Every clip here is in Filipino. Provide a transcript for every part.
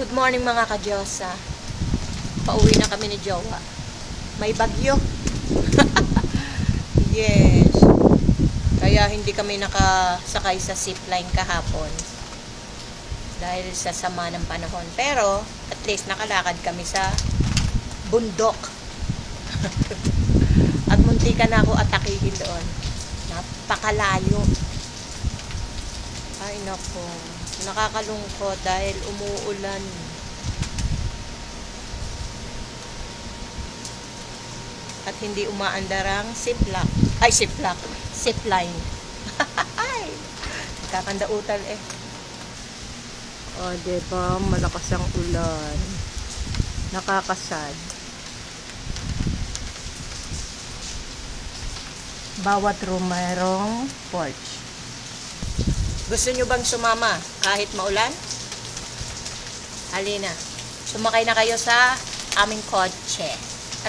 Good morning mga ka-Diyosa. Pauwi na kami ni Jowa. May bagyo. Yes. Kaya hindi kami nakasakay sa zipline kahapon. Dahil sa sama ng panahon. Pero, at least nakalakad kami sa bundok. At muntikan na ako atakihin doon. Napakalayo. Ay nako. Nakakalungkot dahil umuulan. At hindi umaandar ang ziplock. Ay, ziplock. Zipline. Ay, kakandautal eh. O, diba? Malakas ang ulan. Nakakasad. Bawat room mayroong porch. Gusto nyo bang sumama kahit maulan? Halina. Sumakay na kayo sa aming kotse.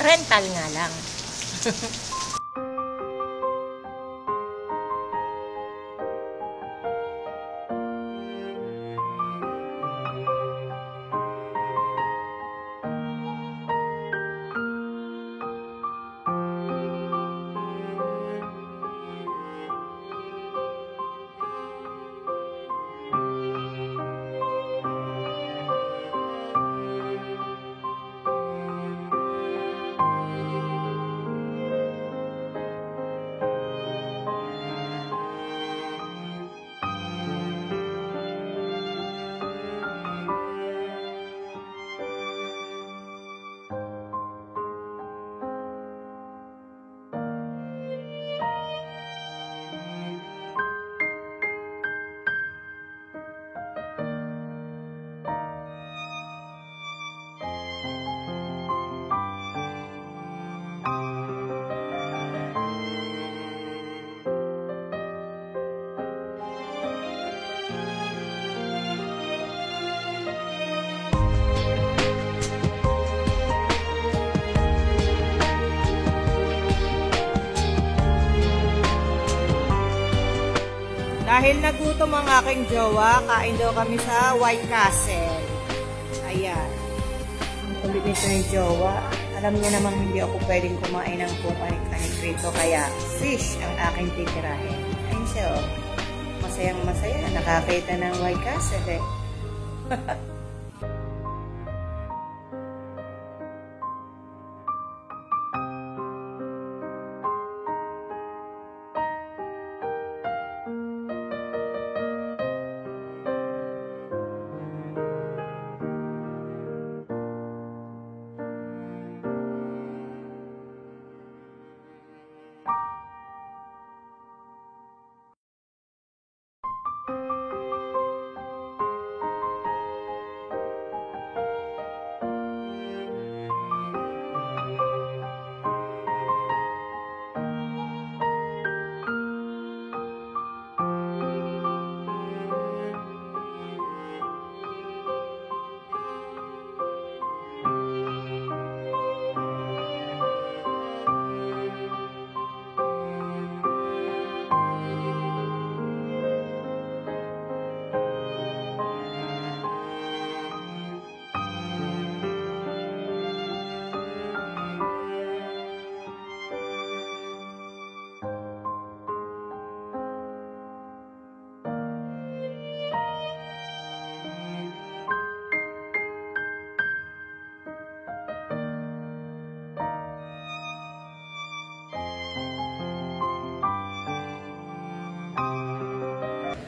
Rental nga lang. Dahil nagutom ang aking jowa, kain daw kami sa White Castle. Ayan. Ang kulit nito ni jowa. Alam niya naman hindi ako pwedeng kumain ng pupanik-anik rito. Kaya fish ang aking titirahin. Ayun siya oh. Masayang masaya. Nakakita ng White Castle eh.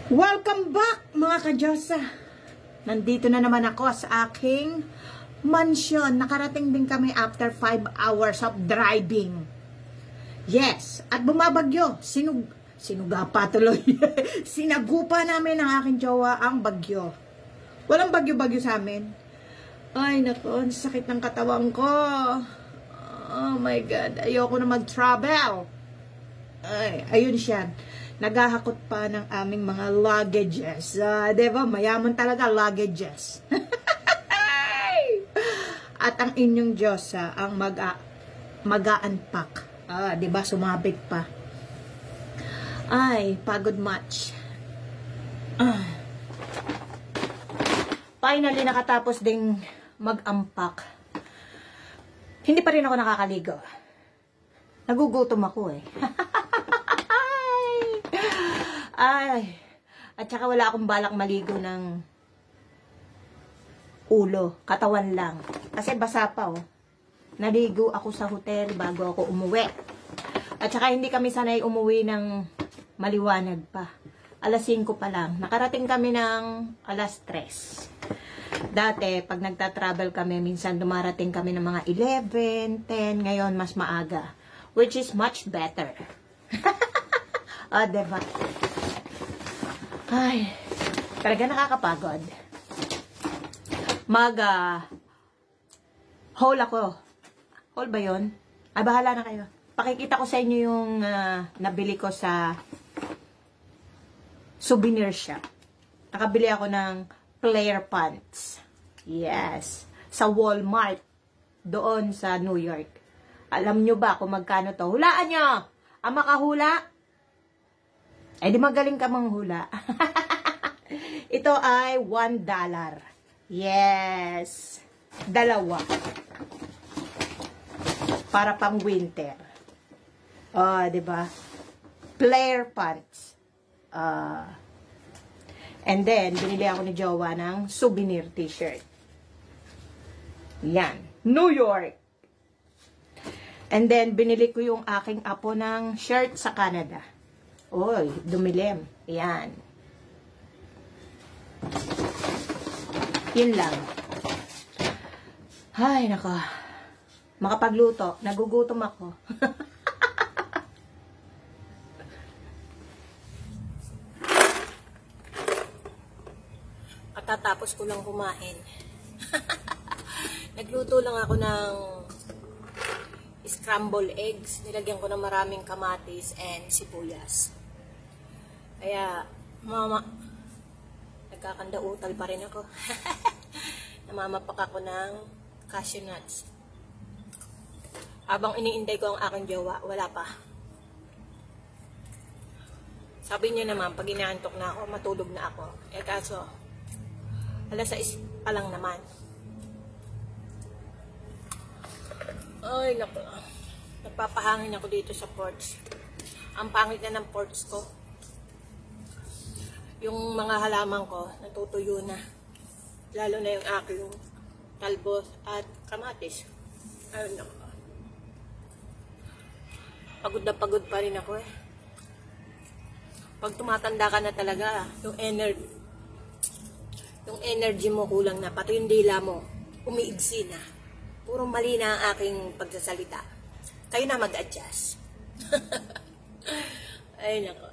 Welcome back mga ka-Diyosa. Nandito na naman ako sa aking mansion. Nakarating din kami after 5 hours of driving. Yes, at bumabagyo. Sinuga pa tuloy. Sinagupa namin ng aking jowa ang bagyo. Walang bagyo-bagyo sa amin. Ay naku, ang sakit ng katawan ko. Oh my God, ayoko na mag-travel. Ay, ayun siya. Naghahakot pa ng aming mga luggages. Diba? Mayaman talaga luggages. At ang inyong Diyosa ang mag-a-unpack. Diba? Sumabit pa. Ay, pagod much. Finally, nakatapos ding mag-unpack. Hindi pa rin ako nakakaligo. Nagugutom ako eh. Ay. At saka wala akong balak maligo ng ulo. Katawan lang. Kasi basa pa oh. Naligo ako sa hotel bago ako umuwi. At saka hindi kami sanay umuwi ng maliwanag pa. Alas 5 pa lang. Nakarating kami ng alas 3. Dati, pag nagta-travel kami, minsan dumarating kami ng mga 11, 10. Ngayon, mas maaga. Which is much better. Diba? Ay, talaga nakakapagod. Haul ako. Haul ba yun? Ay, bahala na kayo. Pakikita ko sa inyo yung nabili ko sa souvenir shop. Nakabili ako ng player pants. Yes. Sa Walmart. Doon sa New York. Alam nyo ba kung magkano to? Hulaan nyo! Ang makahula? Ay, di magaling ka manghula. Ito ay $1. Yes. 2. Para pang winter. Diba? Player pants. And then, binili ako ni Jowa ng souvenir t-shirt. Yan. New York. And then, binili ko yung aking apo ng shirt sa Canada. Oy, dumilim. Yan. Yun lang. Ay, nako. Makapagluto. Nagugutom ako. At tatapos ko lang kumain. Nagluto lang ako ng scrambled eggs. Nilagyan ko ng maraming kamatis and sibuyas. Kaya, nagkakandautal pa rin ako. Namamapak ako ng cashew nuts. Habang iniintay ko ang aking jowa, wala pa. Sabi niya naman, pag inaantok na ako, matulog na ako. Eh kaso, alas 6 pa lang naman. Ay, naku. Nagpapahangin ako dito sa porch. Ang pangit na ng porch ko. Yung mga halaman ko, natutuyo na. Lalo na yung aking talbos at kamatis. Ayun, naku. Pagod na pagod pa rin ako eh. Pag tumatanda ka na talaga, yung energy mo kulang na, pati yung dila mo, umiigsi na. Puro mali na ang aking pagsasalita. Kayo na mag-adjust. Ay, nako.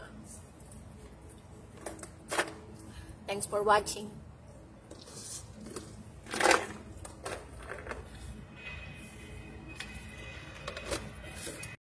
Thanks for watching.